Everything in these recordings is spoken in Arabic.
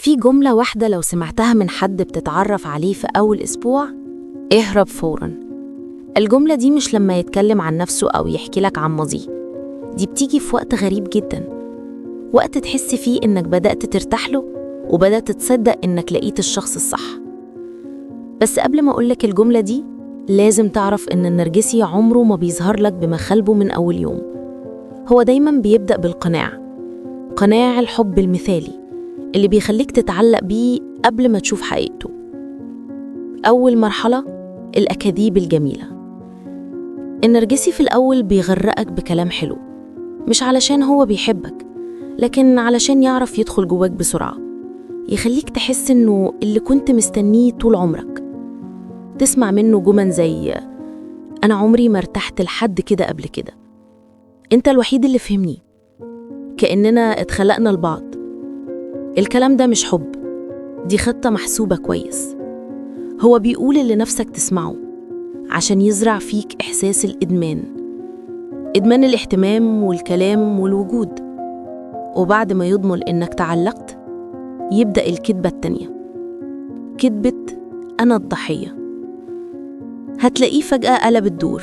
في جملة واحدة لو سمعتها من حد بتتعرف عليه في أول أسبوع، اهرب فوراً. الجملة دي مش لما يتكلم عن نفسه أو يحكي لك عن ماضيه، دي بتيجي في وقت غريب جداً، وقت تحس فيه إنك بدأت ترتاح له وبدأت تصدق إنك لقيت الشخص الصح. بس قبل ما أقولك الجملة دي، لازم تعرف إن النرجسي عمره ما بيظهر لك بمخالبه من أول يوم. هو دايماً بيبدأ قناع الحب المثالي اللي بيخليك تتعلق بيه قبل ما تشوف حقيقته. أول مرحلة، الأكاذيب الجميلة. النرجسي في الأول بيغرقك بكلام حلو، مش علشان هو بيحبك، لكن علشان يعرف يدخل جواك بسرعة، يخليك تحس إنه اللي كنت مستنيه طول عمرك. تسمع منه جمل زي أنا عمري ما ارتحت لحد كده قبل كده، أنت الوحيد اللي فهمني، كأننا اتخلقنا لبعض. الكلام ده مش حب، دي خطة محسوبة كويس. هو بيقول اللي نفسك تسمعه عشان يزرع فيك إحساس إدمان الاهتمام والكلام والوجود. وبعد ما يضمن إنك تعلقت، يبدأ الكذبة التانية، كذبة أنا الضحية. هتلاقيه فجأة قلب الدور،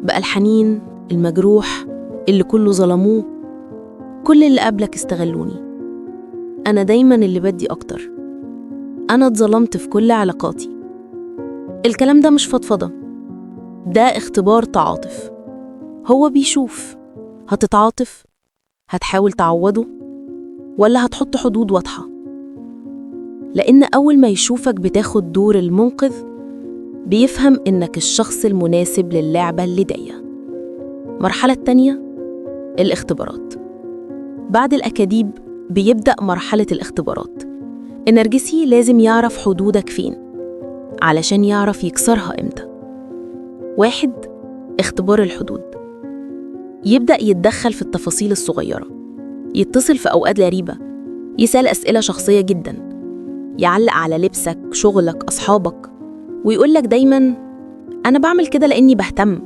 بقى الحنين المجروح اللي كله ظلموه. كل اللي قبلك استغلوني، أنا دايماً اللي بدي أكتر، أنا اتظلمت في كل علاقاتي. الكلام ده مش فضفضة، ده اختبار تعاطف. هو بيشوف هتتعاطف، هتحاول تعوضه، ولا هتحط حدود واضحة. لأن أول ما يشوفك بتاخد دور المنقذ، بيفهم إنك الشخص المناسب للعبة اللي جاية. مرحلة تانية، الاختبارات. بعد الأكاذيب بيبدأ مرحلة الاختبارات. النرجسي لازم يعرف حدودك فين علشان يعرف يكسرها إمتى. 1. اختبار الحدود. يبدأ يتدخل في التفاصيل الصغيرة، يتصل في أوقات غريبة، يسأل أسئلة شخصية جدا، يعلق على لبسك، شغلك، أصحابك، ويقولك دايما أنا بعمل كده لأني بهتم،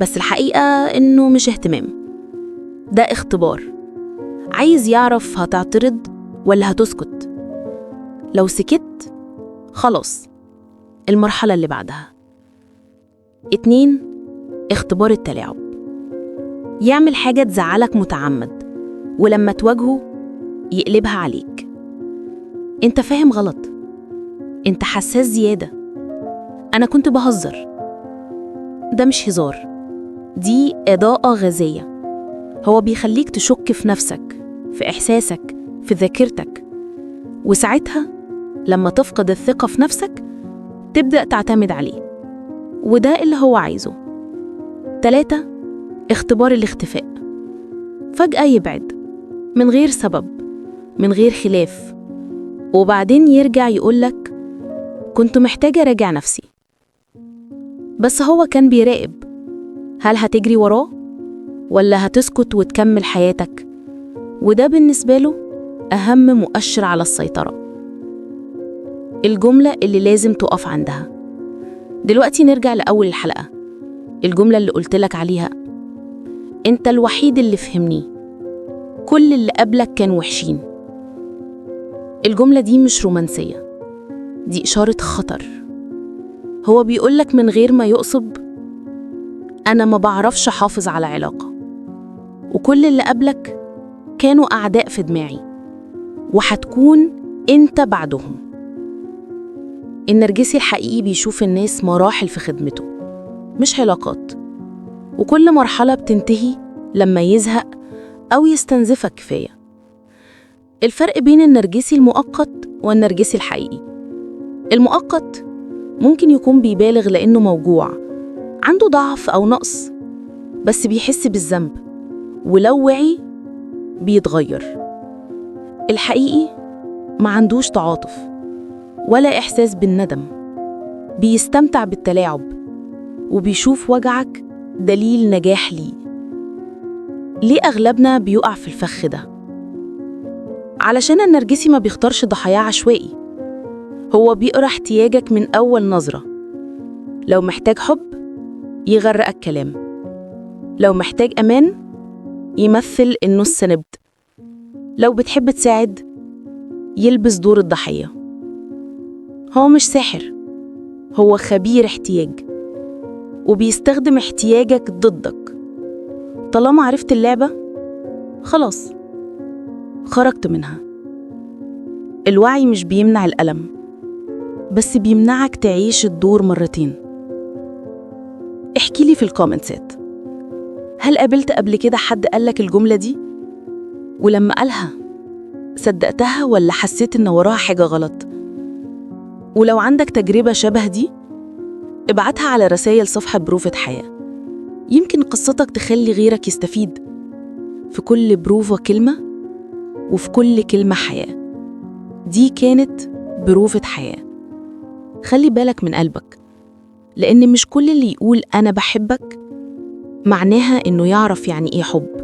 بس الحقيقة إنه مش اهتمام. ده اختبار، عايز يعرف هتعترض ولا هتسكت. لو سكت، خلاص، المرحلة اللي بعدها. 2. اختبار التلاعب. يعمل حاجة تزعلك متعمد، ولما تواجهه يقلبها عليك. انت فاهم غلط، انت حساس زيادة، انا كنت بهزر. ده مش هزار، دي إضاءة غازية. هو بيخليك تشك في نفسك، في إحساسك، في ذاكرتك. وساعتها لما تفقد الثقة في نفسك، تبدأ تعتمد عليه، وده اللي هو عايزه. 3. اختبار الاختفاء. فجأة يبعد من غير سبب، من غير خلاف، وبعدين يرجع يقولك كنت محتاجة أراجع نفسي. بس هو كان بيراقب، هل هتجري وراه ولا هتسكت وتكمل حياتك؟ وده بالنسبة له أهم مؤشر على السيطرة. الجملة اللي لازم تقف عندها. دلوقتي نرجع لأول الحلقة، الجملة اللي قلتلك عليها، أنت الوحيد اللي فهمني، كل اللي قبلك كانوا وحشين. الجملة دي مش رومانسية، دي إشارة خطر. هو بيقولك من غير ما يقصب، أنا ما بعرفش أحافظ على علاقة، وكل اللي قبلك كانوا أعداء في دماغي، وهتكون أنت بعدهم. النرجسي الحقيقي بيشوف الناس مراحل في خدمته، مش علاقات، وكل مرحلة بتنتهي لما يزهق أو يستنزفك كفاية. الفرق بين النرجسي المؤقت والنرجسي الحقيقي، المؤقت ممكن يكون بيبالغ لأنه موجوع، عنده ضعف أو نقص، بس بيحس بالذنب، ولو وعي بيتغير. الحقيقي ما عندوش تعاطف ولا إحساس بالندم، بيستمتع بالتلاعب وبيشوف وجعك دليل نجاح ليه. ليه أغلبنا بيقع في الفخ ده؟ علشان النرجسي ما بيختارش ضحايا عشوائي، هو بيقرأ احتياجك من أول نظرة. لو محتاج حب، يغرقك كلام. لو محتاج أمان، يمثل إنه السند. لو بتحب تساعد، يلبس دور الضحية. هو مش ساحر، هو خبير احتياج، وبيستخدم احتياجك ضدك. طالما عرفت اللعبة، خلاص خرجت منها. الوعي مش بيمنع الألم، بس بيمنعك تعيش الدور مرتين. احكي لي في الكومنتات، هل قابلت قبل كده حد قالك الجملة دي؟ ولما قالها صدقتها ولا حسيت إن وراها حاجة غلط؟ ولو عندك تجربة شبه دي، ابعتها على رسائل صفحة بروفة حياة، يمكن قصتك تخلي غيرك يستفيد. في كل بروفة كلمة، وفي كل كلمة حياة. دي كانت بروفة حياة. خلي بالك من قلبك، لأن مش كل اللي يقول أنا بحبك معناها إنه يعرف يعني إيه حب.